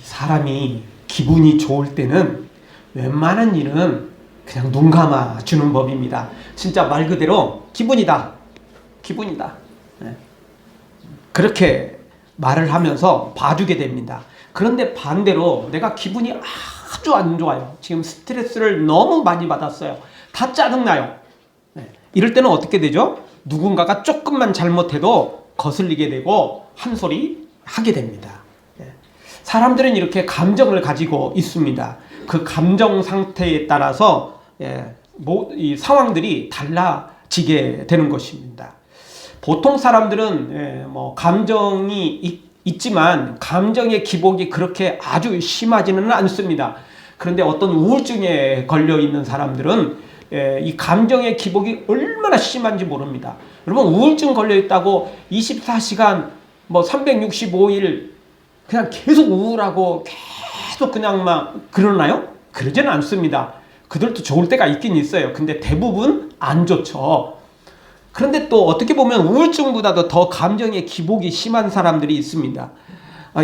사람이 기분이 좋을 때는 웬만한 일은 그냥 눈 감아 주는 법입니다. 진짜 말 그대로 기분이다. 기분이다. 네. 그렇게 말을 하면서 봐주게 됩니다. 그런데 반대로 내가 기분이 아주 안 좋아요. 지금 스트레스를 너무 많이 받았어요. 다 짜증나요. 네. 이럴 때는 어떻게 되죠? 누군가가 조금만 잘못해도 거슬리게 되고 한 소리 하게 됩니다. 네. 사람들은 이렇게 감정을 가지고 있습니다. 그 감정 상태에 따라서 이 상황들이 달라지게 되는 것입니다. 보통 사람들은 감정이 있지만 감정의 기복이 그렇게 아주 심하지는 않습니다. 그런데 어떤 우울증에 걸려 있는 사람들은 이 감정의 기복이 얼마나 심한지 모릅니다. 여러분, 우울증 걸려 있다고 24시간 365일 그냥 계속 우울하고 계속 그냥 막 그러나요? 그러지는 않습니다. 그들도 좋을 때가 있긴 있어요. 근데 대부분 안 좋죠. 그런데 또 어떻게 보면 우울증보다도 더 감정의 기복이 심한 사람들이 있습니다.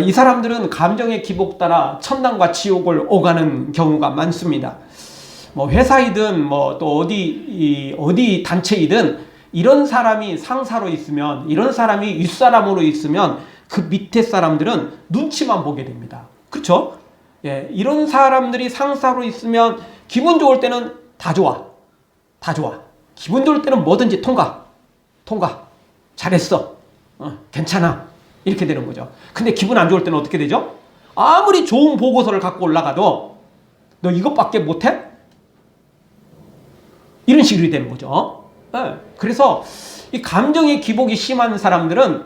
이 사람들은 감정의 기복 따라 천당과 지옥을 오가는 경우가 많습니다. 회사이든 또 어디 단체이든 이런 사람이 상사로 있으면, 이런 사람이 윗사람으로 있으면 그 밑에 사람들은 눈치만 보게 됩니다. 그렇죠? 이런 사람들이 상사로 있으면 기분 좋을 때는 다 좋아. 다 좋아. 기분 좋을 때는 뭐든지 통과. 잘했어. 괜찮아. 이렇게 되는 거죠. 근데 기분 안 좋을 때는 어떻게 되죠? 아무리 좋은 보고서를 갖고 올라가도 너 이것밖에 못해? 이런 식으로 되는 거죠. 그래서 이 감정의 기복이 심한 사람들은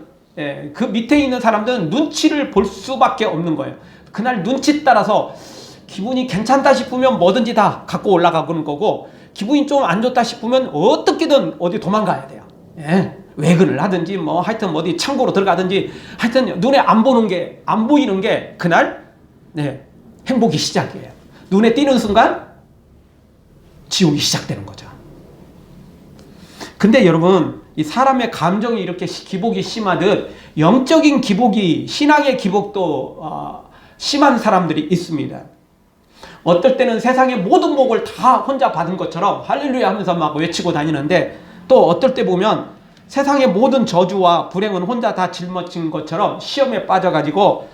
그 밑에 있는 사람들은 눈치를 볼 수밖에 없는 거예요. 그날 눈치 따라서 기분이 괜찮다 싶으면 뭐든지 다 갖고 올라가는 거고, 기분이 좀 안 좋다 싶으면 어떻게든 어디 도망가야 돼요. 외근을 하든지 하여튼 어디 창고로 들어가든지 하여튼 눈에 안 보이는 게 그날 행복이 시작이에요. 눈에 띄는 순간 지옥이 시작되는 거죠. 근데 여러분, 이 사람의 감정이 이렇게 기복이 심하듯 영적인 기복이, 신앙의 기복도 심한 사람들이 있습니다. 어떨 때는 세상의 모든 복을 다 혼자 받은 것처럼 할렐루야 하면서 막 외치고 다니는데, 또 어떨 때 보면 세상의 모든 저주와 불행은 혼자 다 짊어진 것처럼 시험에 빠져가지고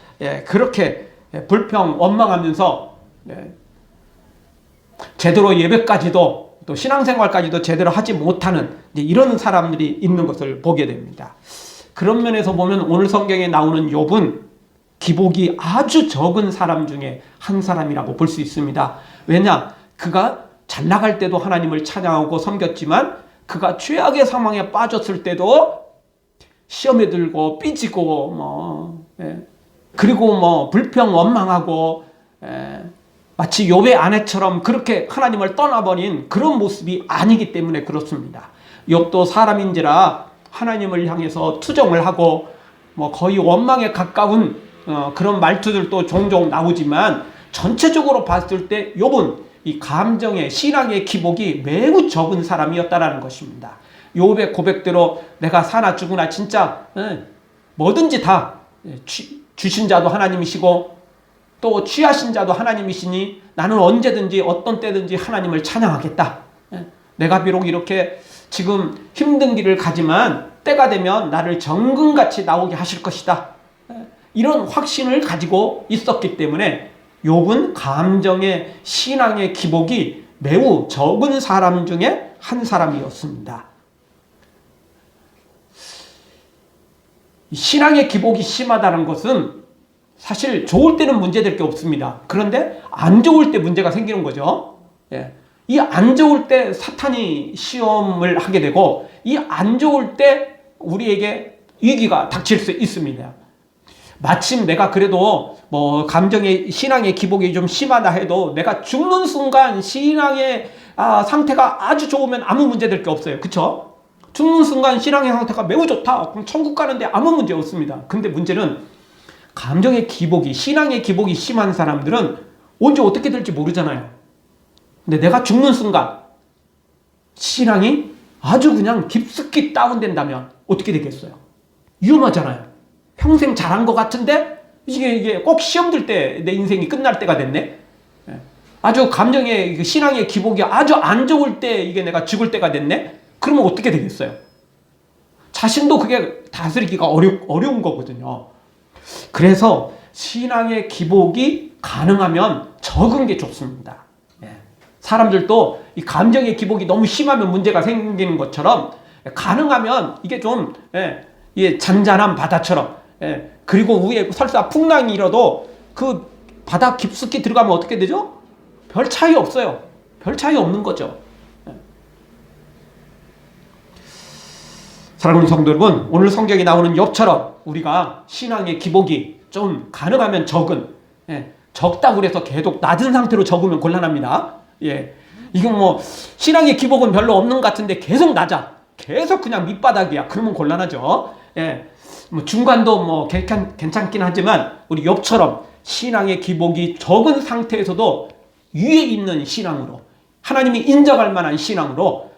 그렇게 불평 원망하면서 제대로 예배까지도 또 신앙생활까지도 제대로 하지 못하는 이런 사람들이 있는 것을 보게 됩니다. 그런 면에서 보면 오늘 성경에 나오는 욥은 기복이 아주 적은 사람 중에 한 사람이라고 볼 수 있습니다. 왜냐? 그가 잘 나갈 때도 하나님을 찬양하고 섬겼지만 그가 최악의 상황에 빠졌을 때도 시험에 들고 삐지고 그리고 불평 원망하고 마치 욥의 아내처럼 그렇게 하나님을 떠나버린 그런 모습이 아니기 때문에 그렇습니다. 욥도 사람인지라 하나님을 향해서 투정을 하고 거의 원망에 가까운 그런 말투들도 종종 나오지만, 전체적으로 봤을 때 욥은 이 감정의, 신앙의 기복이 매우 적은 사람이었다라는 것입니다. 욥의 고백대로 내가 사나 죽으나 진짜 뭐든지 다 주신 자도 하나님이시고 또 취하신 자도 하나님이시니 나는 언제든지 어떤 때든지 하나님을 찬양하겠다. 내가 비록 이렇게 지금 힘든 길을 가지만 때가 되면 나를 정금같이 나오게 하실 것이다. 이런 확신을 가지고 있었기 때문에 욥은 감정의, 신앙의 기복이 매우 적은 사람 중에 한 사람이었습니다. 신앙의 기복이 심하다는 것은 사실 좋을 때는 문제될 게 없습니다. 그런데 안 좋을 때 문제가 생기는 거죠. 이 안 좋을 때 사탄이 시험을 하게 되고, 이 안 좋을 때 우리에게 위기가 닥칠 수 있습니다. 마침 내가 그래도 감정의, 신앙의 기복이 좀 심하다 해도 내가 죽는 순간 신앙의 상태가 아주 좋으면 아무 문제 될 게 없어요. 그쵸? 죽는 순간 신앙의 상태가 매우 좋다. 그럼 천국 가는데 아무 문제 없습니다. 근데 문제는 감정의 기복이, 신앙의 기복이 심한 사람들은 언제 어떻게 될지 모르잖아요. 근데 내가 죽는 순간 신앙이 아주 그냥 깊숙이 다운된다면 어떻게 되겠어요? 위험하잖아요. 평생 잘한 것 같은데 이게 꼭 시험 들 때 내 인생이 끝날 때가 됐네. 예. 아주 감정의 신앙의 기복이 아주 안 좋을 때 이게 내가 죽을 때가 됐네. 그러면 어떻게 되겠어요? 자신도 그게 다스리기가 어려운 거거든요. 그래서 신앙의 기복이 가능하면 적은 게 좋습니다. 예. 사람들도 이 감정의 기복이 너무 심하면 문제가 생기는 것처럼 가능하면 이게 좀 잔잔한 바다처럼, 그리고 위에 설사 풍랑이 일어도 그 바다 깊숙이 들어가면 어떻게 되죠? 별 차이 없어요. 별 차이 없는 거죠. 사랑하는 성도 여러분, 오늘 성경에 나오는 욥처럼 우리가 신앙의 기복이 좀 가능하면 적은, 적다고 해서 계속 낮은 상태로 적으면 곤란합니다. 이건 뭐 신앙의 기복은 별로 없는 것 같은데 계속 낮아, 계속 그냥 밑바닥이야. 그러면 곤란하죠. 뭐 중간도 뭐 괜찮긴 하지만 우리 욥처럼 신앙의 기복이 적은 상태에서도 위에 있는 신앙으로, 하나님이 인정할 만한 신앙으로,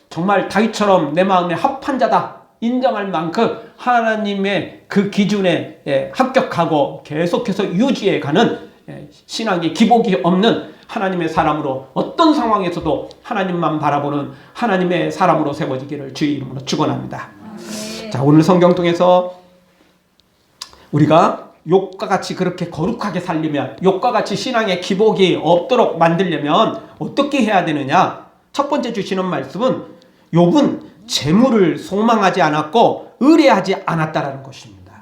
정말 다윗처럼 내 마음에 합한 자다 인정할 만큼 하나님의 그 기준에 합격하고 계속해서 유지해가는 신앙의 기복이 없는 하나님의 사람으로, 어떤 상황에서도 하나님만 바라보는 하나님의 사람으로 세워지기를 주의 이름으로 축원합니다. 자, 오늘 성경 통해서 우리가 욥과 같이 그렇게 거룩하게 살려면, 욥과 같이 신앙의 기복이 없도록 만들려면 어떻게 해야 되느냐? 첫 번째 주시는 말씀은 욥은 재물을 소망하지 않았고 의뢰하지 않았다라는 것입니다.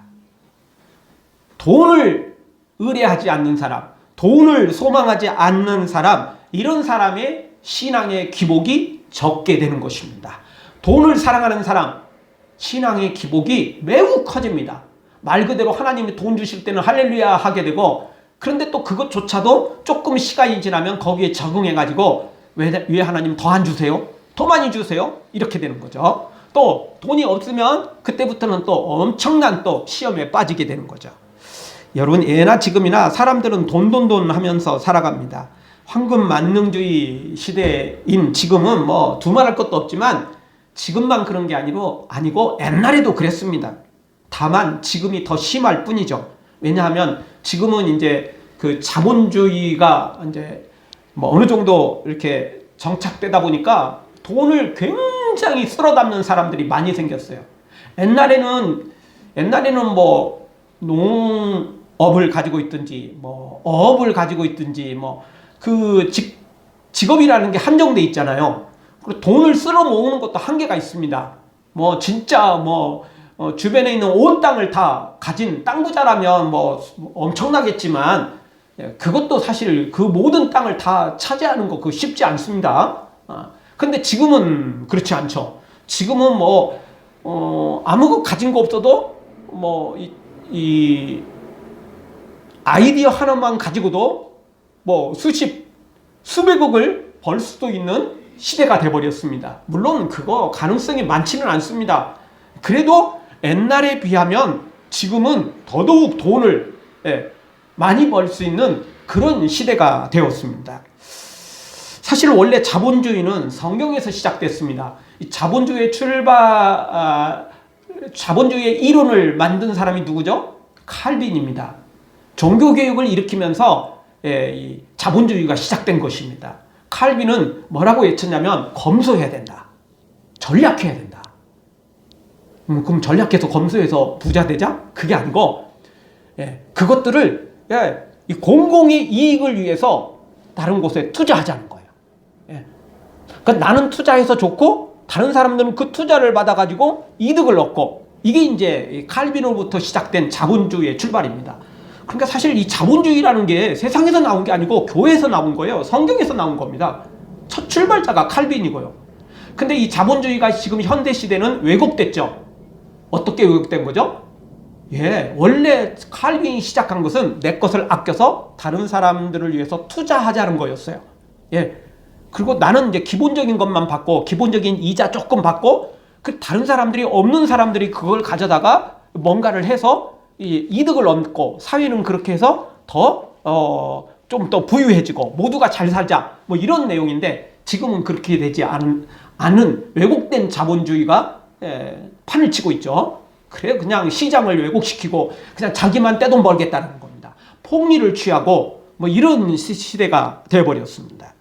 돈을 의뢰하지 않는 사람, 돈을 소망하지 않는 사람, 이런 사람의 신앙의 기복이 적게 되는 것입니다. 돈을 사랑하는 사람, 신앙의 기복이 매우 커집니다. 말 그대로 하나님이 돈 주실 때는 할렐루야 하게 되고, 그런데 또 그것조차도 조금 시간이 지나면 거기에 적응해가지고 왜 하나님 더 안 주세요? 더 많이 주세요? 이렇게 되는 거죠. 또 돈이 없으면 그때부터는 또 엄청난 또 시험에 빠지게 되는 거죠. 여러분, 예나 지금이나 사람들은 돈 하면서 살아갑니다. 황금 만능주의 시대인 지금은 뭐 두말할 것도 없지만 지금만 그런 게 아니고 옛날에도 그랬습니다. 다만 지금이 더 심할 뿐이죠. 왜냐하면 지금은 이제 그 자본주의가 이제 뭐 어느 정도 이렇게 정착되다 보니까 돈을 굉장히 쓸어 담는 사람들이 많이 생겼어요. 옛날에는 뭐 농업을 가지고 있든지 뭐 어업을 가지고 있든지 뭐 그 직업이라는 게 한정돼 있잖아요. 그리고 돈을 쓸어 모으는 것도 한계가 있습니다. 뭐 진짜 뭐 주변에 있는 온 땅을 다 가진 땅 부자라면 뭐 엄청나겠지만, 그것도 사실 그 모든 땅을 다 차지하는 거 그거 쉽지 않습니다. 근데 지금은 그렇지 않죠. 지금은 뭐 아무 가진 거 없어도 뭐 이 아이디어 하나만 가지고도 뭐 수백억을 벌 수도 있는 시대가 돼버렸습니다. 물론 그거 가능성이 많지는 않습니다. 그래도 옛날에 비하면 지금은 더더욱 돈을 많이 벌 수 있는 그런 시대가 되었습니다. 사실 원래 자본주의는 성경에서 시작됐습니다. 이 자본주의의 이론을 만든 사람이 누구죠? 칼빈입니다. 종교개혁을 일으키면서 이 자본주의가 시작된 것입니다. 칼빈은 뭐라고 외쳤냐면 검소해야 된다. 전략해야 된다. 그럼 전략해서 검소해서 부자 되자? 그게 아니고 그것들을 이 공공의 이익을 위해서 다른 곳에 투자하자는 거예요. 그러니까 나는 투자해서 좋고 다른 사람들은 그 투자를 받아가지고 이득을 얻고, 이게 이제 칼빈으로부터 시작된 자본주의의 출발입니다. 그러니까 사실 이 자본주의라는 게 세상에서 나온 게 아니고 교회에서 나온 거예요. 성경에서 나온 겁니다. 첫 출발자가 칼빈이고요. 근데 이 자본주의가 지금 현대 시대는 왜곡됐죠. 어떻게 왜곡된 거죠? 원래 칼빈이 시작한 것은 내 것을 아껴서 다른 사람들을 위해서 투자하자는 거였어요. 그리고 나는 이제 기본적인 것만 받고, 기본적인 이자 조금 받고, 그 다른 사람들이, 없는 사람들이 그걸 가져다가 뭔가를 해서 이득을 얻고, 사회는 그렇게 해서 좀 더 부유해지고 모두가 잘 살자, 뭐 이런 내용인데, 지금은 그렇게 되지 않은 왜곡된 자본주의가 판을 치고 있죠. 그래 그냥 시장을 왜곡시키고 그냥 자기만 떼돈 벌겠다는 겁니다. 폭리를 취하고 뭐 이런 시대가 되어버렸습니다.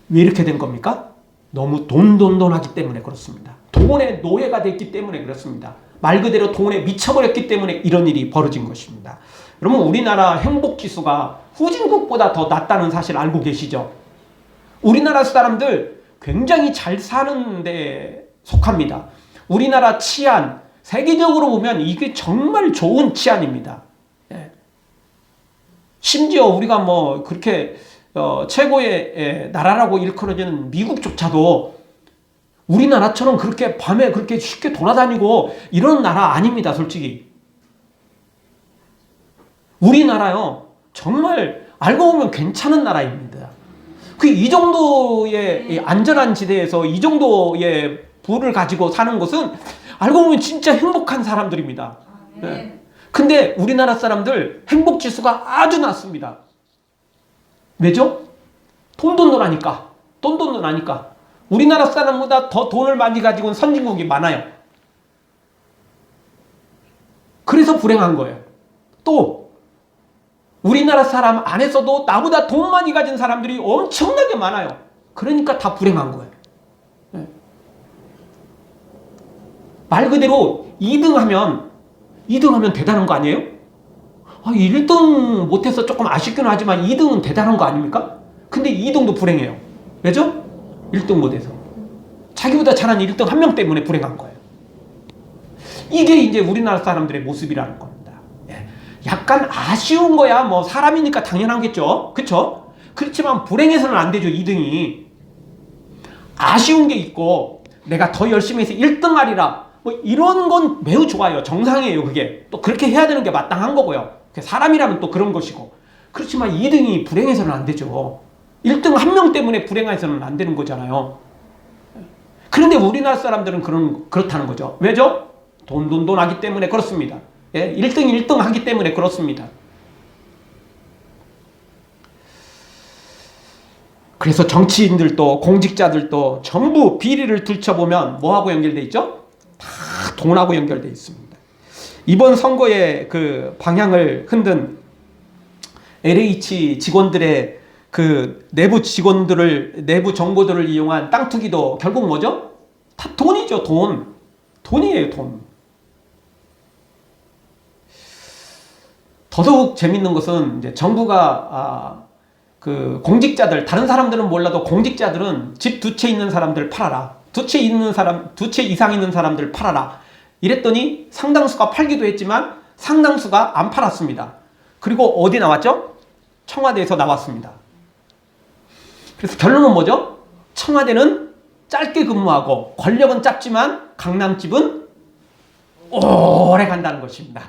왜 이렇게 된 겁니까? 너무 돈하기 때문에 그렇습니다. 돈의 노예가 됐기 때문에 그렇습니다. 말 그대로 돈에 미쳐버렸기 때문에 이런 일이 벌어진 것입니다. 여러분 우리나라 행복지수가 후진국보다 더 낮다는 사실 알고 계시죠? 우리나라 사람들 굉장히 잘 사는 데 속합니다. 우리나라 치안, 세계적으로 보면 이게 정말 좋은 치안입니다. 예. 심지어 우리가 뭐 그렇게 최고의 나라라고 일컬어지는 미국조차도 우리나라처럼 그렇게 밤에 그렇게 쉽게 돌아다니고 이런 나라 아닙니다, 솔직히. 우리나라요, 정말 알고 보면 괜찮은 나라입니다. 이 정도의 안전한 지대에서 이 정도의 부를 가지고 사는 것은 알고 보면 진짜 행복한 사람들입니다. 네. 근데 우리나라 사람들 행복 지수가 아주 낮습니다. 왜죠? 돈돈하니까. 돈돈하니까. 우리나라 사람보다 더 돈을 많이 가지고 온 선진국이 많아요. 그래서 불행한 거예요. 또 우리나라 사람 안에서도 나보다 돈 많이 가진 사람들이 엄청나게 많아요. 그러니까 다 불행한 거예요. 네. 말 그대로 2등하면 대단한 거 아니에요? 1등 못해서 조금 아쉽긴 하지만 2등은 대단한 거 아닙니까? 근데 2등도 불행해요. 왜죠? 1등 못해서. 자기보다 잘한 1등 한 명 때문에 불행한 거예요. 이게 이제 우리나라 사람들의 모습이라는 겁니다. 약간 아쉬운 거야 뭐 사람이니까 당연하겠죠. 그쵸? 그렇지만 불행해서는 안 되죠. 2등이. 아쉬운 게 있고 내가 더 열심히 해서 1등 하리라 뭐 이런 건 매우 좋아요. 정상이에요. 그게. 또 그렇게 해야 되는 게 마땅한 거고요. 사람이라면 또 그런 것이고. 그렇지만 2등이 불행해서는 안 되죠. 1등 한 명 때문에 불행해서는 안 되는 거잖아요. 그런데 우리나라 사람들은 그렇다는 거죠. 왜죠? 돈 하기 때문에 그렇습니다. 1등 하기 때문에 그렇습니다. 그래서 정치인들도 공직자들도 전부 비리를 들춰보면 뭐하고 연결되어 있죠? 다 돈하고 연결되어 있습니다. 이번 선거의 그 방향을 흔든 LH 직원들의 그 내부 정보들을 이용한 땅 투기도 결국 뭐죠? 다 돈이죠, 돈. 돈이에요, 돈. 더더욱 재밌는 것은 이제 정부가 그 공직자들, 다른 사람들은 몰라도 공직자들은 집 2채 있는 사람들 팔아라. 2채 이상 있는 사람들 팔아라. 이랬더니 상당수가 팔기도 했지만 상당수가 안 팔았습니다. 그리고 어디 나왔죠? 청와대에서 나왔습니다. 그래서 결론은 뭐죠? 청와대는 짧게 근무하고 권력은 짧지만 강남집은 오래 간다는 것입니다.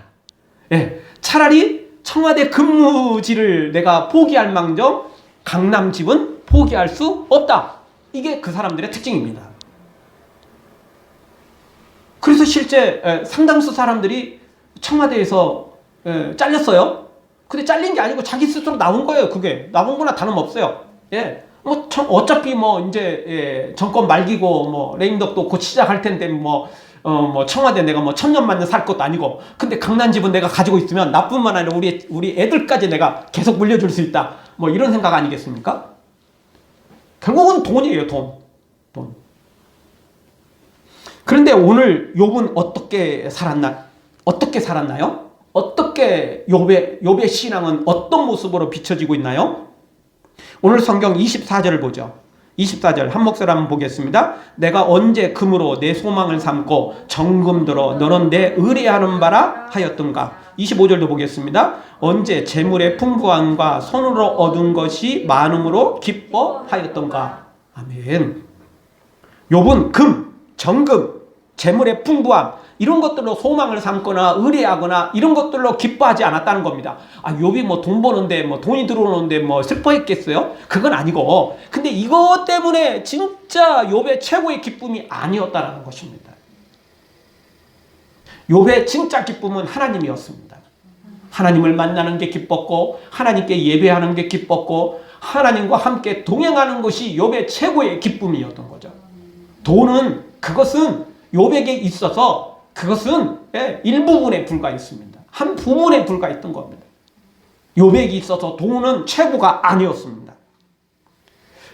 차라리 청와대 근무지를 내가 포기할 망정 강남집은 포기할 수 없다. 이게 그 사람들의 특징입니다. 그래서 실제 상당수 사람들이 청와대에서 잘렸어요. 근데 잘린 게 아니고 자기 스스로 나온 거예요. 그게 나온 거나 다름없어요. 뭐 어차피 뭐 이제 정권 말기고 뭐 레임덕도 곧 시작할 텐데 뭐 청와대 내가 뭐 1000년만 살 것도 아니고. 근데 강남집은 내가 가지고 있으면 나뿐만 아니라 우리 애들까지 내가 계속 물려줄 수 있다. 뭐 이런 생각 아니겠습니까? 결국은 돈이에요, 돈. 그런데 오늘 욥은 어떻게 살았나요? 어떻게 욥의 신앙은 어떤 모습으로 비춰지고 있나요? 오늘 성경 24절을 보죠. 24절 한 목소리 한번 보겠습니다. 내가 언제 금으로 내 소망을 삼고 정금들어 너는 내 의뢰하는 바라 하였던가. 25절도 보겠습니다. 언제 재물의 풍부함과 손으로 얻은 것이 많음으로 기뻐하였던가. 아멘. 욥은 금, 정금, 재물의 풍부함 이런 것들로 소망을 삼거나 의뢰하거나 이런 것들로 기뻐하지 않았다는 겁니다. 욥이 뭐 돈 버는데 뭐 돈이 들어오는데 뭐 슬퍼했겠어요? 그건 아니고, 근데 이것 때문에 진짜 욥의 최고의 기쁨이 아니었다라는 것입니다. 욥의 진짜 기쁨은 하나님이었습니다. 하나님을 만나는 게 기뻤고 하나님께 예배하는 게 기뻤고 하나님과 함께 동행하는 것이 욥의 최고의 기쁨이었던 거죠. 돈은 그것은 욥에게 있어서 그것은 일부분에 불과했습니다. 한 부분에 불과했던 겁니다. 욥에게 있어서 돈은 최고가 아니었습니다.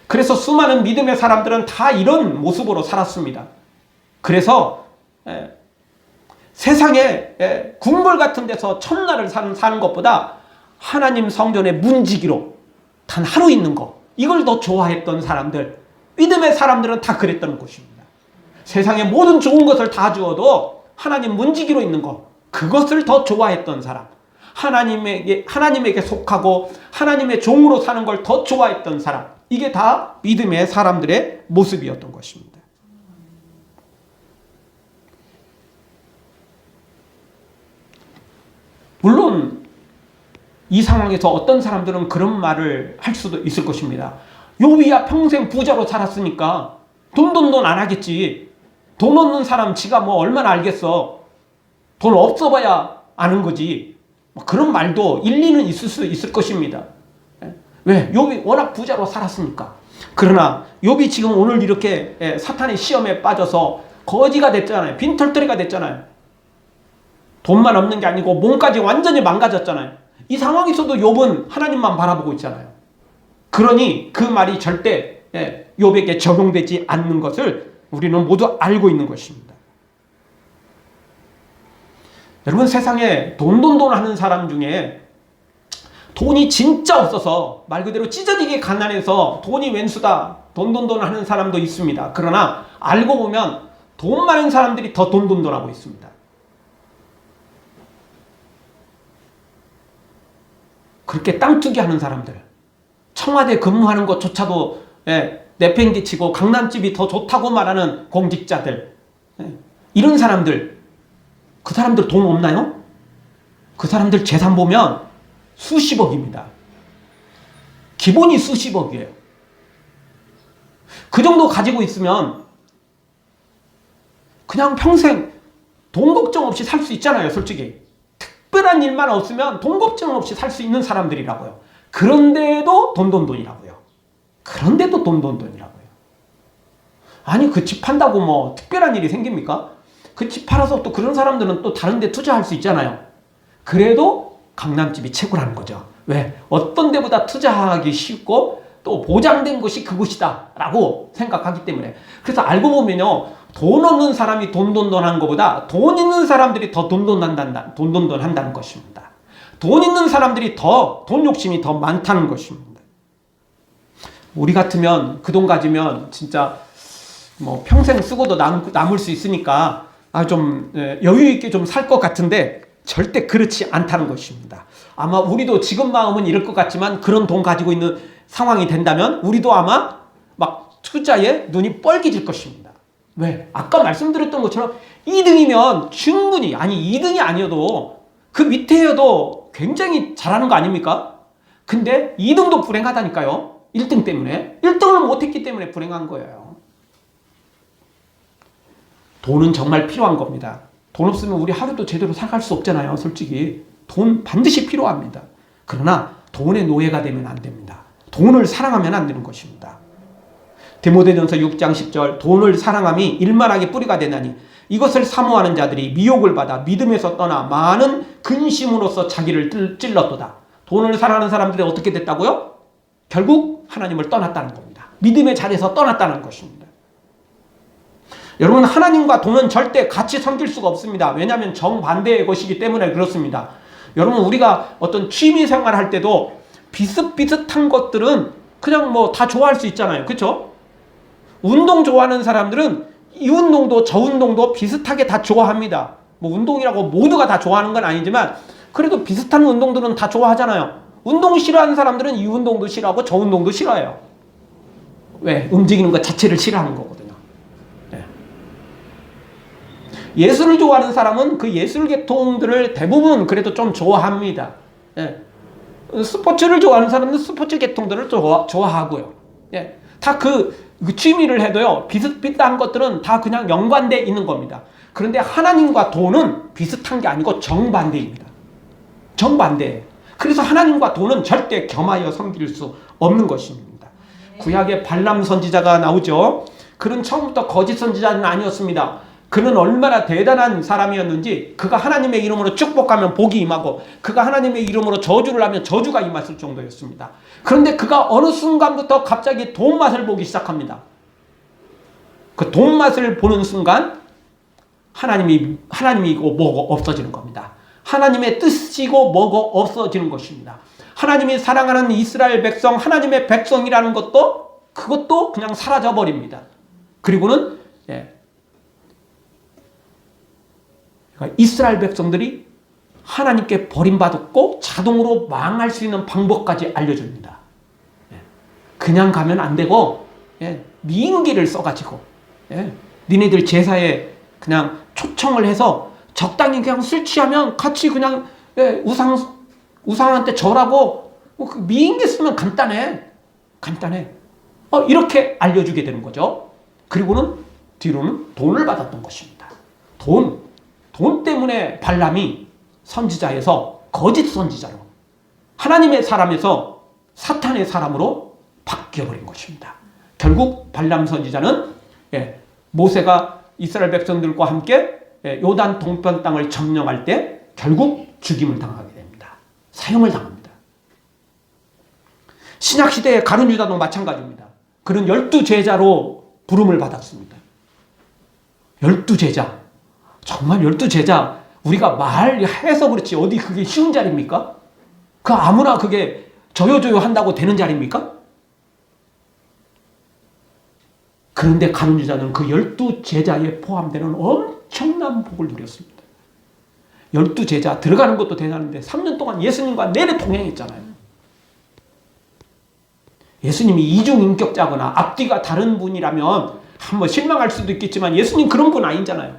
그래서 수많은 믿음의 사람들은 다 이런 모습으로 살았습니다. 그래서 세상에 궁궐 같은 데서 천날을 사는 것보다 하나님 성전의 문지기로 단 하루 있는 거, 이걸 더 좋아했던 사람들, 믿음의 사람들은 다 그랬던 것입니다. 세상의 모든 좋은 것을 다 주어도 하나님 문지기로 있는 거, 그것을 더 좋아했던 사람, 하나님에게 속하고 하나님의 종으로 사는 걸 더 좋아했던 사람, 이게 다 믿음의 사람들의 모습이었던 것입니다. 물론 이 상황에서 어떤 사람들은 그런 말을 할 수도 있을 것입니다. 욥이야 평생 부자로 살았으니까 돈 안 하겠지. 돈 없는 사람 지가 뭐 얼마나 알겠어. 돈 없어 봐야 아는 거지. 그런 말도 일리는 있을 수 있을 것입니다. 왜? 욥이 워낙 부자로 살았으니까. 그러나 욥이 지금 오늘 이렇게 사탄의 시험에 빠져서 거지가 됐잖아요. 빈털터리가 됐잖아요. 돈만 없는 게 아니고 몸까지 완전히 망가졌잖아요. 이 상황에서도 욥은 하나님만 바라보고 있잖아요. 그러니 그 말이 절대 욥에게 적용되지 않는 것을 우리는 모두 알고 있는 것입니다. 여러분, 세상에 돈 하는 사람 중에 돈이 진짜 없어서 말 그대로 찢어지게 가난해서 돈이 웬수다, 돈 하는 사람도 있습니다. 그러나 알고 보면 돈 많은 사람들이 더 돈하고 있습니다. 그렇게 땅투기 하는 사람들, 청와대 근무하는 것조차도 내팽개치고 강남집이 더 좋다고 말하는 공직자들, 이런 사람들, 그 사람들 돈 없나요? 그 사람들 재산 보면 수십억입니다. 기본이 수십억이에요. 그 정도 가지고 있으면 그냥 평생 돈 걱정 없이 살 수 있잖아요, 솔직히. 특별한 일만 없으면 돈 걱정 없이 살 수 있는 사람들이라고요. 그런데도 돈이라고요. 그런데도 돈이라고요. 아니, 그 집 판다고 뭐 특별한 일이 생깁니까? 그 집 팔아서 또 그런 사람들은 또 다른 데 투자할 수 있잖아요. 그래도 강남집이 최고라는 거죠. 왜? 어떤 데보다 투자하기 쉽고 또 보장된 것이 그곳이다 라고 생각하기 때문에. 그래서 알고 보면요, 돈 없는 사람이 돈 하는 것보다 돈 있는 사람들이 더 돈 한다는 것입니다. 돈 있는 사람들이 더 돈 욕심이 더 많다는 것입니다. 우리 같으면 그 돈 가지면 진짜 뭐 평생 쓰고도 남을 수 있으니까 좀 여유 있게 좀 살 것 같은데 절대 그렇지 않다는 것입니다. 아마 우리도 지금 마음은 이럴 것 같지만 그런 돈 가지고 있는 상황이 된다면 우리도 아마 막 투자에 눈이 뻘개질 것입니다. 왜? 아까 말씀드렸던 것처럼 2등이면 충분히, 아니 2등이 아니어도 그 밑에여도 굉장히 잘하는 거 아닙니까? 근데 2등도 불행하다니까요. 1등 때문에. 1등을 못했기 때문에 불행한 거예요. 돈은 정말 필요한 겁니다. 돈 없으면 우리 하루도 제대로 살아갈 수 없잖아요, 솔직히. 돈 반드시 필요합니다. 그러나 돈의 노예가 되면 안 됩니다. 돈을 사랑하면 안 되는 것입니다. 디모데전서 6장 10절, 돈을 사랑함이 일만하게 뿌리가 되나니 이것을 사모하는 자들이 미혹을 받아 믿음에서 떠나 많은 근심으로써 자기를 찔렀도다. 돈을 사랑하는 사람들이 어떻게 됐다고요? 결국 하나님을 떠났다는 겁니다. 믿음의 자리에서 떠났다는 것입니다. 여러분, 하나님과 돈은 절대 같이 섬길 수가 없습니다. 왜냐하면 정반대의 것이기 때문에 그렇습니다. 여러분, 우리가 어떤 취미 생활 할 때도 비슷비슷한 것들은 그냥 뭐 다 좋아할 수 있잖아요. 그렇죠? 운동 좋아하는 사람들은 이 운동도 저 운동도 비슷하게 다 좋아합니다. 뭐 운동이라고 모두가 다 좋아하는 건 아니지만 그래도 비슷한 운동들은 다 좋아하잖아요. 운동 싫어하는 사람들은 이 운동도 싫어하고 저 운동도 싫어해요. 왜? 움직이는 것 자체를 싫어하는 거거든요. 예술을 좋아하는 사람은 그 예술 계통들을 대부분 그래도 좀 좋아합니다. 스포츠를 좋아하는 사람은 스포츠 계통들을 좋아하고요. 다 그 취미를 해도요, 비슷비슷한 것들은 다 그냥 연관되어 있는 겁니다. 그런데 하나님과 돈은 비슷한 게 아니고 정반대입니다. 정반대. 그래서 하나님과 돈은 절대 겸하여 섬길 수 없는 것입니다. 구약에 발람 선지자가 나오죠. 그는 처음부터 거짓 선지자는 아니었습니다. 그는 얼마나 대단한 사람이었는지 그가 하나님의 이름으로 축복하면 복이 임하고 그가 하나님의 이름으로 저주를 하면 저주가 임했을 정도였습니다. 그런데 그가 어느 순간부터 갑자기 돈 맛을 보기 시작합니다. 그 돈 맛을 보는 순간 하나님이고 뭐고 없어지는 겁니다. 하나님의 뜻이고 뭐고 없어지는 것입니다. 하나님이 사랑하는 이스라엘 백성, 하나님의 백성이라는 그것도 그냥 사라져 버립니다. 그리고는 이스라엘 백성들이 하나님께 버림받았고 자동으로 망할 수 있는 방법까지 알려줍니다. 그냥 가면 안 되고 미인기를 써가지고 니네들 제사에 그냥 초청을 해서 적당히 그냥 술 취하면 같이 그냥 우상한테 절하고 미인기 쓰면 간단해. 이렇게 알려주게 되는 거죠. 그리고는 뒤로는 돈을 받았던 것입니다. 돈 때문에 발람이 선지자에서 거짓 선지자로 하나님의 사람에서 사탄의 사람으로 바뀌어버린 것입니다. 결국 발람 선지자는 모세가 이스라엘 백성들과 함께 요단 동편 땅을 점령할 때 결국 죽임을 당하게 됩니다. 사형을 당합니다. 신약시대의 가룟 유다도 마찬가지입니다. 그는 12제자로 부름을 받았습니다. 12제자. 정말 12제자. 우리가 말해서 그렇지 어디 그게 쉬운 자리입니까? 그 아무나 그게 저요저요 한다고 되는 자리입니까? 그런데 가룟 유다는 그 12제자에 포함되는 엄청난 복을 누렸습니다. 12제자 들어가는 것도 대단한데 3년 동안 예수님과 내내 동행했잖아요. 예수님이 이중인격자거나 앞뒤가 다른 분이라면 한번 실망할 수도 있겠지만 예수님 그런 분 아니잖아요.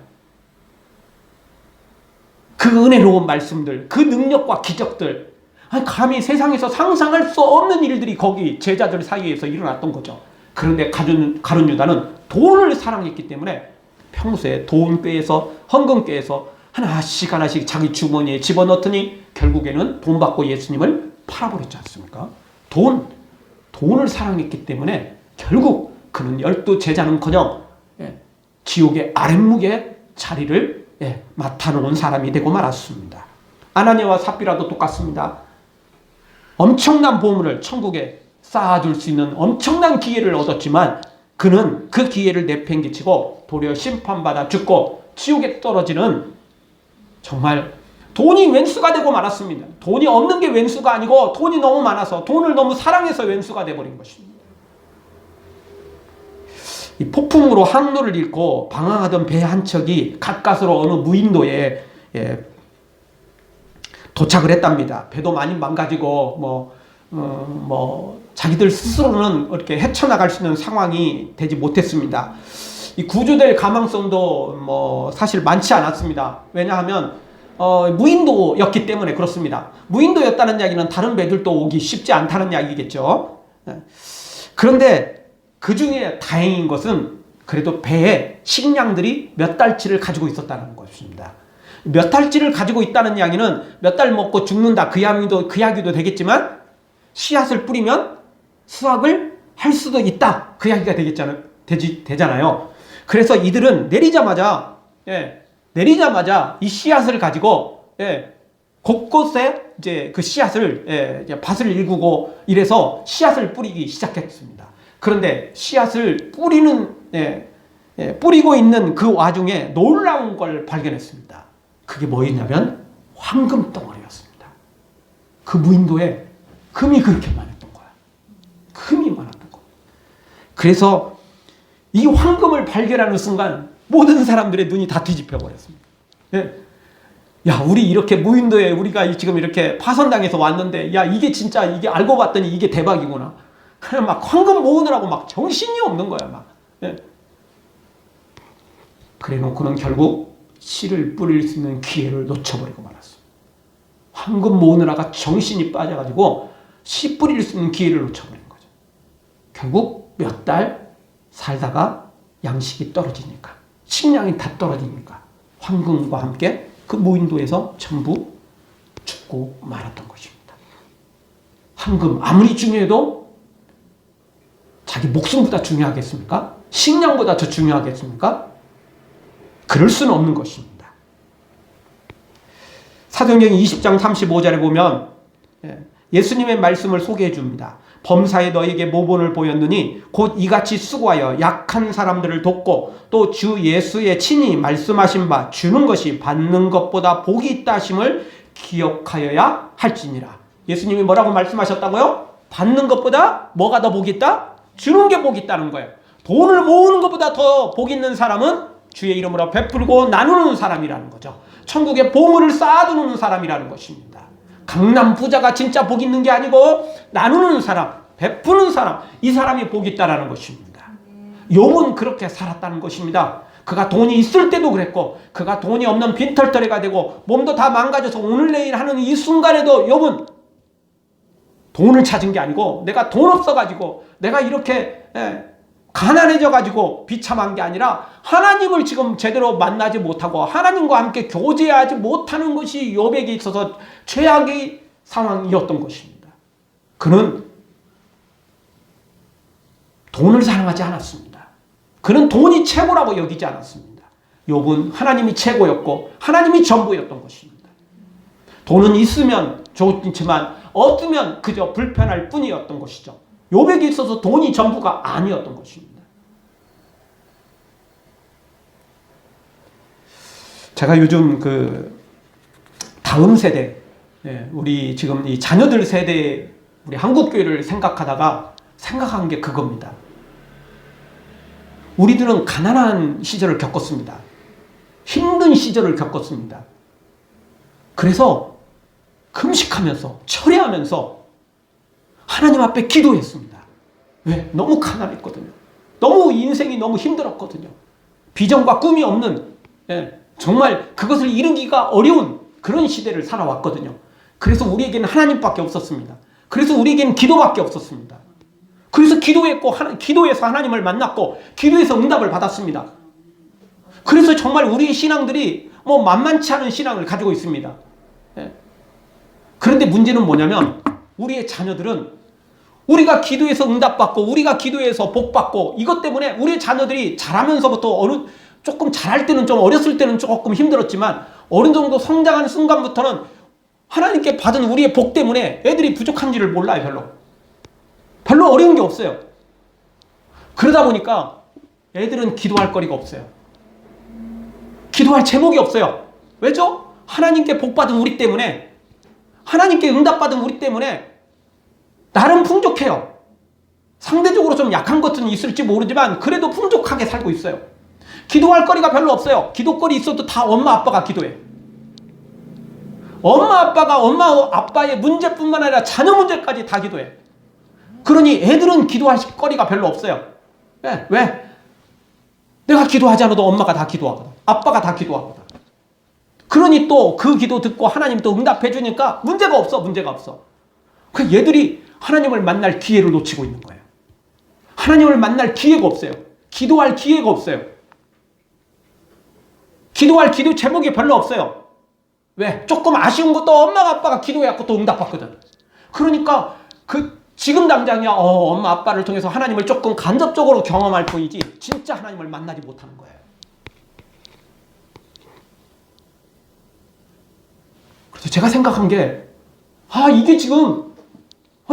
그 은혜로운 말씀들, 그 능력과 기적들, 감히 세상에서 상상할 수 없는 일들이 거기 제자들 사이에서 일어났던 거죠. 그런데 가룟 유다는 돈을 사랑했기 때문에 평소에 돈꾀에서 헌금꾀에서 하나씩 자기 주머니에 집어넣더니 결국에는 돈 받고 예수님을 팔아버렸지 않습니까? 돈을 사랑했기 때문에 결국 그는 12제자는커녕 지옥의 아랫목에 자리를 맡아놓은 사람이 되고 말았습니다. 아나니아와 삽비라도 똑같습니다. 엄청난 보물을 천국에 쌓아줄 수 있는 엄청난 기회를 얻었지만 그는 그 기회를 내팽개치고 도리어 심판받아 죽고 지옥에 떨어지는 정말 돈이 왼수가 되고 말았습니다. 돈이 없는 게 왼수가 아니고 돈이 너무 많아서 돈을 너무 사랑해서 왼수가 돼버린 것입니다. 이 폭풍으로 항로를 잃고 방황하던 배 한 척이 가까스로 어느 무인도에 도착을 했답니다. 배도 많이 망가지고 자기들 스스로는 이렇게 헤쳐나갈 수 있는 상황이 되지 못했습니다. 이 구조될 가망성도 사실 많지 않았습니다. 왜냐하면 무인도였기 때문에 그렇습니다. 무인도였다는 이야기는 다른 배들도 오기 쉽지 않다는 이야기겠죠. 그런데 그 중에 다행인 것은 그래도 배에 식량들이 몇 달치를 가지고 있었다는 것입니다. 몇 달치를 가지고 있다는 이야기는 몇 달 먹고 죽는다 그 이야기도 되겠지만 씨앗을 뿌리면 수확을 할 수도 있다 그 이야기가 되잖아요. 그래서 이들은 내리자마자 이 씨앗을 가지고 곳곳에 이제 그 씨앗을 밭을 일구고 이래서 씨앗을 뿌리기 시작했습니다. 그런데 씨앗을 뿌리고 있는 그 와중에 놀라운 걸 발견했습니다. 그게 뭐였냐면 황금 덩어리였습니다. 그 무인도에 금이 그렇게 많았던 거야. 금이 많았던 거. 그래서 이 황금을 발견하는 순간 모든 사람들의 눈이 다 뒤집혀 버렸습니다. 야, 우리 이렇게 무인도에 우리가 지금 이렇게 파손당해서 왔는데, 야, 이게 진짜 이게 알고 봤더니 이게 대박이구나. 그냥 막 황금 모으느라고 막 정신이 없는 거야, 막. 그래 놓고는 결국 씨를 뿌릴 수 있는 기회를 놓쳐버리고 말았어. 황금 모으느라가 정신이 빠져가지고 씨 뿌릴 수 있는 기회를 놓쳐버린 거죠. 결국 몇 달 살다가 양식이 떨어지니까, 식량이 다 떨어지니까 황금과 함께 그 무인도에서 전부 죽고 말았던 것입니다. 황금 아무리 중요해도 자기 목숨보다 중요하겠습니까? 식량보다 더 중요하겠습니까? 그럴 수는 없는 것입니다. 사도행전 20장 35절에 보면 예수님의 말씀을 소개해 줍니다. 범사에 너에게 모본을 보였느니 곧 이같이 수고하여 약한 사람들을 돕고 또 주 예수의 친히 말씀하신 바 주는 것이 받는 것보다 복이 있다 하심을 기억하여야 할지니라. 예수님이 뭐라고 말씀하셨다고요? 받는 것보다 뭐가 더 복이 있다? 주는 게 복이 있다는 거예요. 돈을 모으는 것보다 더 복 있는 사람은 주의 이름으로 베풀고 나누는 사람이라는 거죠. 천국에 보물을 쌓아두는 사람이라는 것입니다. 강남 부자가 진짜 복 있는 게 아니고 나누는 사람, 베푸는 사람, 이 사람이 복 있다라는 것입니다. 욥은 그렇게 살았다는 것입니다. 그가 돈이 있을 때도 그랬고 그가 돈이 없는 빈털터리가 되고 몸도 다 망가져서 오늘 내일 하는 이 순간에도 욥은 돈을 찾은 게 아니고 내가 돈 없어가지고 내가 이렇게 가난해져가지고 비참한 게 아니라 하나님을 지금 제대로 만나지 못하고 하나님과 함께 교제하지 못하는 것이 욥에게 있어서 최악의 상황이었던 것입니다. 그는 돈을 사랑하지 않았습니다. 그는 돈이 최고라고 여기지 않았습니다. 욥은 하나님이 최고였고 하나님이 전부였던 것입니다. 돈은 있으면 좋지만 없으면 그저 불편할 뿐이었던 것이죠. 욥에게 있어서 돈이 전부가 아니었던 것입니다. 제가 요즘 다음 세대, 우리 지금 이 자녀들 세대, 우리 한국교회를 생각한 게 그겁니다. 우리들은 가난한 시절을 겪었습니다. 힘든 시절을 겪었습니다. 그래서 금식하면서 철회하면서 하나님 앞에 기도했습니다. 왜? 너무 가난했거든요. 너무 인생이 너무 힘들었거든요. 비전과 꿈이 없는 정말 그것을 이루기가 어려운 그런 시대를 살아왔거든요. 그래서 우리에게는 하나님밖에 없었습니다. 그래서 우리에게는 기도밖에 없었습니다. 그래서 기도했고 기도해서 하나님을 만났고 기도해서 응답을 받았습니다. 그래서 정말 우리의 신앙들이 만만치 않은 신앙을 가지고 있습니다. 그런데 문제는 뭐냐면 우리의 자녀들은 우리가 기도해서 응답받고 우리가 기도해서 복받고 이것 때문에 우리의 자녀들이 자라면서부터 조금 자랄 때는 좀 어렸을 때는 조금 힘들었지만 어느 정도 성장하는 순간부터는 하나님께 받은 우리의 복 때문에 애들이 부족한지를 몰라요. 별로 어려운 게 없어요. 그러다 보니까 애들은 기도할 거리가 없어요. 기도할 제목이 없어요. 왜죠? 하나님께 복받은 우리 때문에 하나님께 응답받은 우리 때문에 나름 풍족해요. 상대적으로 좀 약한 것은 있을지 모르지만 그래도 풍족하게 살고 있어요. 기도할 거리가 별로 없어요. 기도거리 있어도 다 엄마 아빠가 기도해. 엄마 아빠의 문제뿐만 아니라 자녀 문제까지 다 기도해. 그러니 애들은 기도할 거리가 별로 없어요. 왜? 내가 기도하지 않아도 엄마가 다 기도하거든. 아빠가 다 기도하거든. 그러니 또 그 기도 듣고 하나님 또 응답해 주니까 문제가 없어. 그 얘들이 하나님을 만날 기회를 놓치고 있는 거예요. 하나님을 만날 기회가 없어요. 기도할 기회가 없어요. 기도할 기도 제목이 별로 없어요. 왜? 조금 아쉬운 것도 엄마가 아빠가 기도해갖고 또 응답받거든. 그러니까 지금 당장이야 엄마 아빠를 통해서 하나님을 조금 간접적으로 경험할 뿐이지 진짜 하나님을 만나지 못하는 거예요. 그래서 제가 생각한 게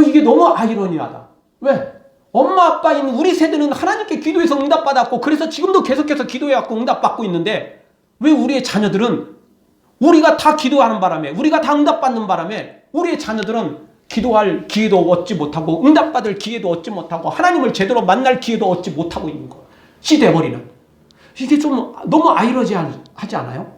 이게 너무 아이러니하다. 왜? 엄마 아빠인 우리 세대는 하나님께 기도해서 응답받았고 그래서 지금도 계속해서 기도해갖고 응답받고 있는데 왜 우리의 자녀들은 우리가 다 기도하는 바람에 우리가 다 응답받는 바람에 우리의 자녀들은 기도할 기회도 얻지 못하고 응답받을 기회도 얻지 못하고 하나님을 제대로 만날 기회도 얻지 못하고 있는 것이 돼버리는, 이게 좀 너무 아이러니하지 않아요?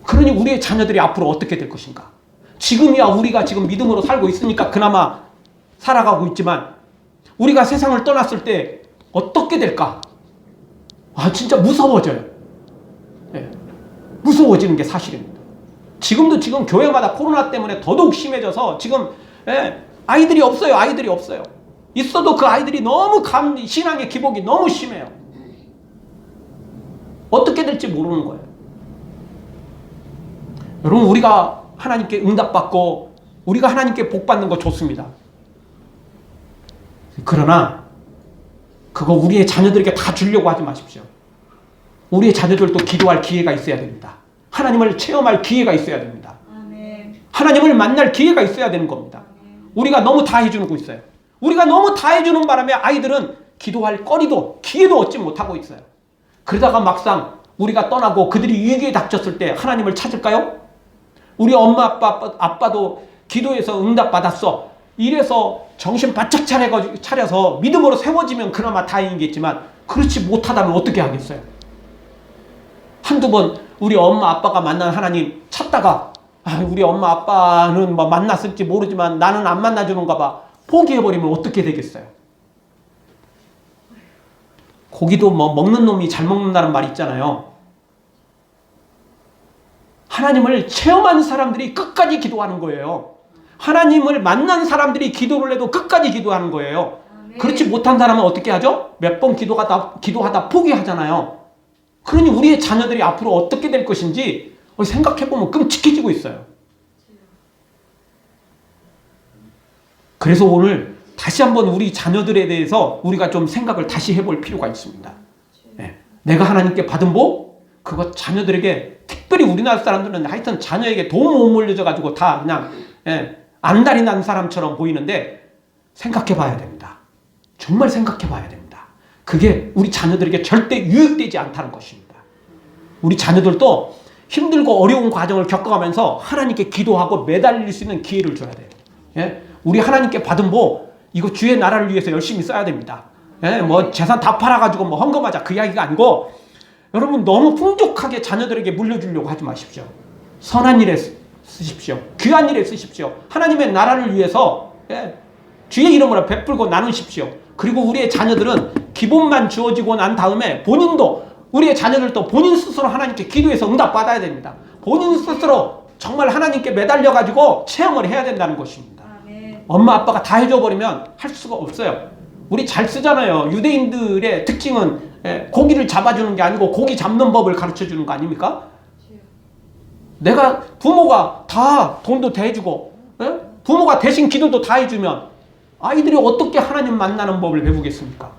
그러니 우리의 자녀들이 앞으로 어떻게 될 것인가? 지금이야 우리가 지금 믿음으로 살고 있으니까 그나마 살아가고 있지만 우리가 세상을 떠났을 때 어떻게 될까? 진짜 무서워져요. 무서워지는 게 사실입니다. 지금 교회마다 코로나 때문에 더더욱 심해져서 지금 아이들이 없어요. 있어도 그 아이들이 너무 신앙의 기복이 너무 심해요. 어떻게 될지 모르는 거예요. 여러분, 우리가 하나님께 응답받고 우리가 하나님께 복받는 거 좋습니다. 그러나 그거 우리의 자녀들에게 다 주려고 하지 마십시오. 우리의 자녀들도 기도할 기회가 있어야 됩니다. 하나님을 체험할 기회가 있어야 됩니다. 하나님을 만날 기회가 있어야 되는 겁니다. 우리가 너무 다 해주는 거 있어요. 우리가 너무 다 해주는 바람에 아이들은 기도할 거리도 기회도 얻지 못하고 있어요. 그러다가 막상 우리가 떠나고 그들이 위기에 닥쳤을 때 하나님을 찾을까요? 우리 엄마 아빠도 기도해서 응답받았어. 이래서 정신 바짝 차려서 믿음으로 세워지면 그나마 다행이겠지만 그렇지 못하다면 어떻게 하겠어요? 한두 번 우리 엄마 아빠가 만난 하나님 찾다가 우리 엄마 아빠는 뭐 만났을지 모르지만 나는 안 만나주는가 봐. 포기해버리면 어떻게 되겠어요? 고기도 뭐 먹는 놈이 잘 먹는다는 말 있잖아요. 하나님을 체험한 사람들이 끝까지 기도하는 거예요. 하나님을 만난 사람들이 기도를 해도 끝까지 기도하는 거예요. 그렇지 못한 사람은 어떻게 하죠? 몇 번 기도하다 포기하잖아요. 그러니 우리의 자녀들이 앞으로 어떻게 될 것인지 생각해보면 끔찍해지고 있어요. 그래서 오늘 다시 한번 우리 자녀들에 대해서 우리가 좀 생각을 다시 해볼 필요가 있습니다. 네. 내가 하나님께 받은 복, 그거 자녀들에게, 특별히 우리나라 사람들은 하여튼 자녀에게 돈 못 물려줘가지고 다 그냥 안달이 난 사람처럼 보이는데 생각해 봐야 됩니다. 정말 생각해 봐야 됩니다. 그게 우리 자녀들에게 절대 유익되지 않다는 것입니다. 우리 자녀들도 힘들고 어려운 과정을 겪어가면서 하나님께 기도하고 매달릴 수 있는 기회를 줘야 돼요. 예? 우리 하나님께 받은 복, 이거 주의 나라를 위해서 열심히 써야 됩니다. 예? 뭐 재산 다 팔아가지고 뭐 헌금하자 그 이야기가 아니고, 여러분 너무 풍족하게 자녀들에게 물려주려고 하지 마십시오. 선한 일에 쓰십시오. 귀한 일에 쓰십시오. 하나님의 나라를 위해서 주의 이름으로 베풀고 나누십시오. 그리고 우리의 자녀들은 기본만 주어지고 난 다음에 본인도, 우리의 자녀들도 본인 스스로 하나님께 기도해서 응답받아야 됩니다. 본인 스스로 정말 하나님께 매달려가지고 체험을 해야 된다는 것입니다. 엄마 아빠가 다 해줘버리면 할 수가 없어요. 우리 잘 쓰잖아요. 유대인들의 특징은 고기를 잡아주는 게 아니고 고기 잡는 법을 가르쳐주는 거 아닙니까? 내가 부모가 다 돈도 대주고 부모가 대신 기도도 다 해주면 아이들이 어떻게 하나님 만나는 법을 배우겠습니까?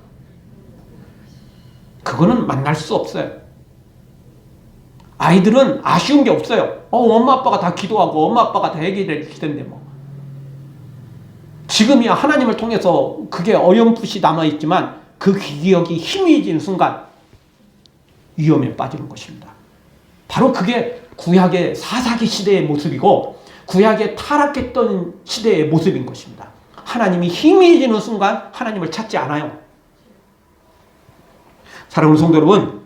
그거는 만날 수 없어요. 아이들은 아쉬운 게 없어요. 엄마 아빠가 다 기도하고 엄마 아빠가 다 해결해 줄 텐데 뭐. 지금이야 하나님을 통해서 그게 어렴풋이 남아있지만 그 기억이 희미해지는 순간 위험에 빠지는 것입니다. 바로 그게 구약의 사사기 시대의 모습이고 구약의 타락했던 시대의 모습인 것입니다. 하나님이 희미해지는 순간 하나님을 찾지 않아요. 사랑하는 성도 여러분,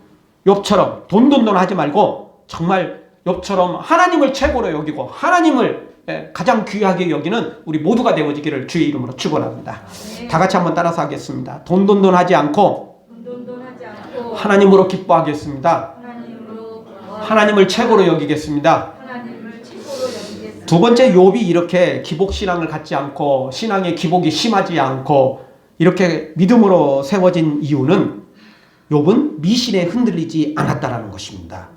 욥처럼 돈 하지 말고 정말 욥처럼 하나님을 최고로 여기고 하나님을 가장 귀하게 여기는 우리 모두가 되어지기를 주의 이름으로 축원합니다. 다 같이 한번 따라서 하겠습니다. 돈 하지 않고 하나님으로 기뻐하겠습니다. 하나님을 최고로 여기겠습니다. 두 번째, 욥이 이렇게 기복신앙을 갖지 않고 신앙의 기복이 심하지 않고 이렇게 믿음으로 세워진 이유는 욥은 미신에 흔들리지 않았다라는 것입니다.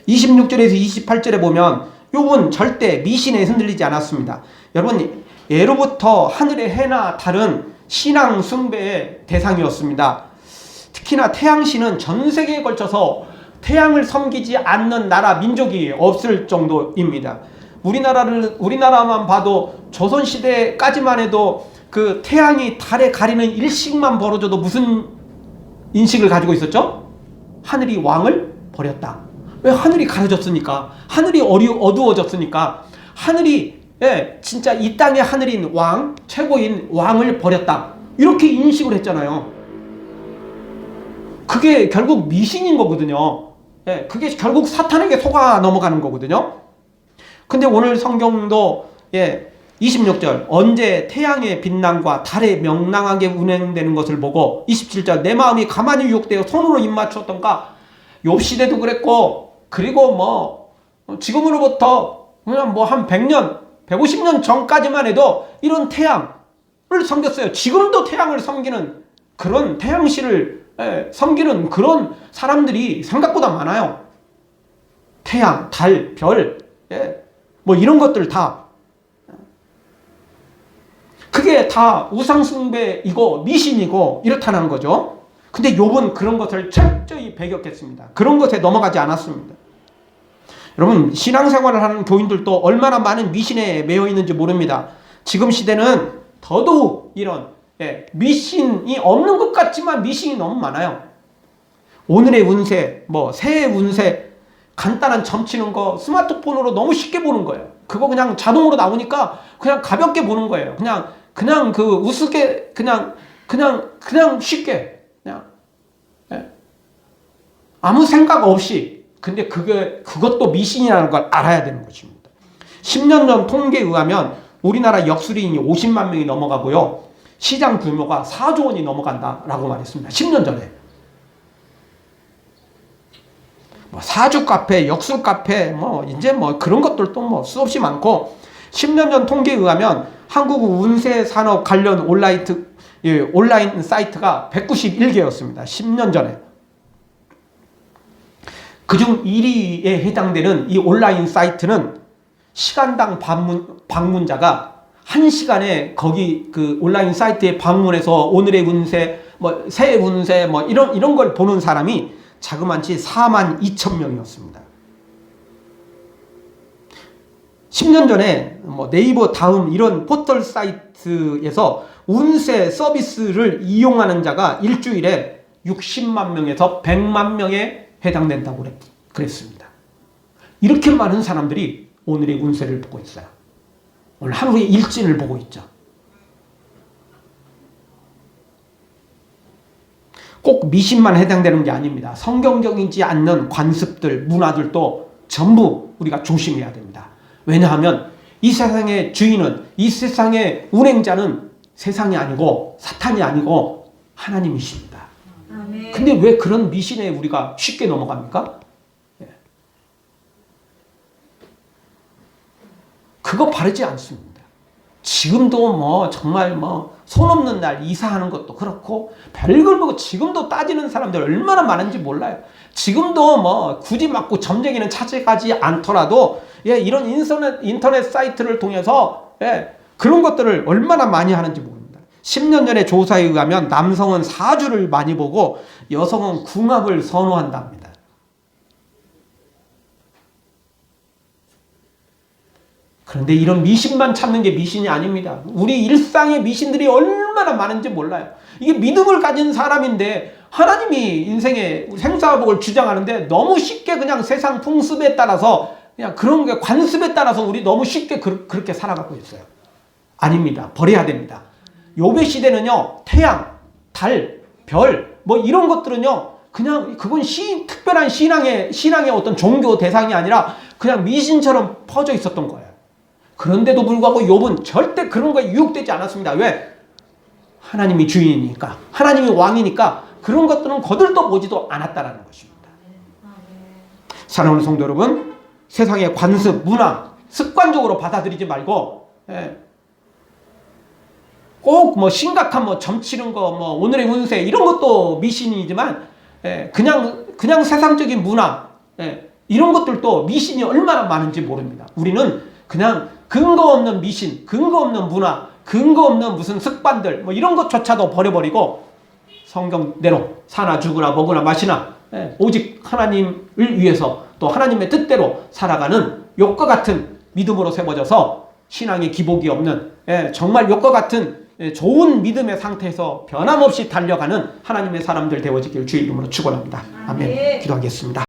26절에서 28절에 보면 욥은 절대 미신에 흔들리지 않았습니다. 여러분, 예로부터 하늘의 해나 달은 신앙 숭배의 대상이었습니다. 특히나 태양신은 전 세계에 걸쳐서 태양을 섬기지 않는 나라, 민족이 없을 정도입니다. 우리나라만 봐도 조선시대까지만 해도 그 태양이 달에 가리는 일식만 벌어져도 무슨 인식을 가지고 있었죠? 하늘이 왕을 버렸다. 왜? 하늘이 가려졌으니까. 하늘이 어두워졌으니까. 하늘이 진짜 이 땅의 하늘인 왕, 최고인 왕을 버렸다. 이렇게 인식을 했잖아요. 그게 결국 미신인 거거든요. 그게 결국 사탄에게 속아 넘어가는 거거든요. 근데 오늘 성경도 26절, 언제 태양의 빛남과 달의 명랑하게 운행되는 것을 보고 27절, 내 마음이 가만히 유혹되어 손으로 입맞췄던가. 욥 시대도 그랬고, 그리고 뭐 지금으로부터 그냥 뭐 한 100년 150년 전까지만 해도 이런 태양을 섬겼어요. 지금도 태양을 섬기는 그런 태양신을 섬기는 그런 사람들이 생각보다 많아요. 태양, 달, 별, 뭐 이런 것들 다 그게 다 우상숭배이고 미신이고 이렇다는 거죠. 근데 욥은 그런 것을 철저히 배격했습니다. 그런 것에 넘어가지 않았습니다. 여러분, 신앙생활을 하는 교인들도 얼마나 많은 미신에 매여 있는지 모릅니다. 지금 시대는 더더욱 이런 미신이 없는 것 같지만 미신이 너무 많아요. 오늘의 운세, 새해 운세, 간단한 점치는 거 스마트폰으로 너무 쉽게 보는 거예요. 그거 그냥 자동으로 나오니까 그냥 가볍게 보는 거예요. 그냥 그 우습게 그냥 쉽게 아무 생각 없이. 근데 그것도 미신이라는 걸 알아야 되는 것입니다. 10년 전 통계에 의하면 우리나라 역술인이 50만 명이 넘어가고요. 시장 규모가 4조 원이 넘어간다라고 말했습니다. 10년 전에. 사주 카페, 역술 카페, 이제 그런 것들도 수없이 많고, 10년 전 통계에 의하면 한국 운세 산업 관련 온라인 사이트가 191개였습니다. 10년 전에. 그중 1위에 해당되는 이 온라인 사이트는 시간당 방문자가 1시간에 거기 그 온라인 사이트에 방문해서 오늘의 운세, 새해 운세, 이런 걸 보는 사람이 자그마치 4만 2천 명이었습니다. 10년 전에 네이버 다음 이런 포털 사이트에서 운세 서비스를 이용하는 자가 일주일에 60만 명에서 100만 명에 해당된다고 그랬습니다. 이렇게 많은 사람들이 오늘의 운세를 보고 있어요. 오늘 하루의 일진을 보고 있죠. 꼭 미신만 해당되는 게 아닙니다. 성경적이지 않는 관습들, 문화들도 전부 우리가 조심해야 됩니다. 왜냐하면 이 세상의 주인은, 이 세상의 운행자는 세상이 아니고 사탄이 아니고 하나님이십니다. 근데 왜 그런 미신에 우리가 쉽게 넘어갑니까? 그거 바르지 않습니다. 지금도 정말 손 없는 날 이사하는 것도 그렇고 별걸 보고 지금도 따지는 사람들 얼마나 많은지 몰라요. 지금도 굳이 맞고 점쟁이는 찾아가지 않더라도 이런 인터넷 사이트를 통해서 그런 것들을 얼마나 많이 하는지 모릅니다. 10년 전의 조사에 의하면 남성은 사주를 많이 보고 여성은 궁합을 선호한답니다. 그런데 이런 미신만 찾는 게 미신이 아닙니다. 우리 일상의 미신들이 얼마나 많은지 몰라요. 이게 믿음을 가진 사람인데 하나님이 인생의 생사복을 주장하는데 너무 쉽게 그냥 세상 풍습에 따라서 그냥 그런 게 관습에 따라서 우리 너무 쉽게 그렇게 살아가고 있어요. 아닙니다. 버려야 됩니다. 욥의 시대는요, 태양, 달, 별, 이런 것들은요, 그냥 그건 특별한 신앙의 어떤 종교 대상이 아니라 그냥 미신처럼 퍼져 있었던 거예요. 그런데도 불구하고 욥은 절대 그런 거에 유혹되지 않았습니다. 왜? 하나님이 주인이니까, 하나님이 왕이니까 그런 것들은 거들떠 보지도 않았다라는 것입니다. 사랑하는 성도 여러분, 세상의 관습, 문화, 습관적으로 받아들이지 말고 꼭 심각한 점치는 거, 오늘의 운세 이런 것도 미신이지만 그냥 세상적인 문화 이런 것들도 미신이 얼마나 많은지 모릅니다. 우리는 그냥 근거 없는 미신, 근거 없는 문화, 근거 없는 무슨 습관들 이런 것조차도 버려버리고 성경대로 사나 죽으나 먹으나 마시나 오직 하나님을 위해서 또 하나님의 뜻대로 살아가는 욥과 같은 믿음으로 세워져서 신앙의 기복이 없는 정말 욥과 같은 좋은 믿음의 상태에서 변함없이 달려가는 하나님의 사람들 되어지길 주의 이름으로 축원합니다. 아멘. 기도하겠습니다.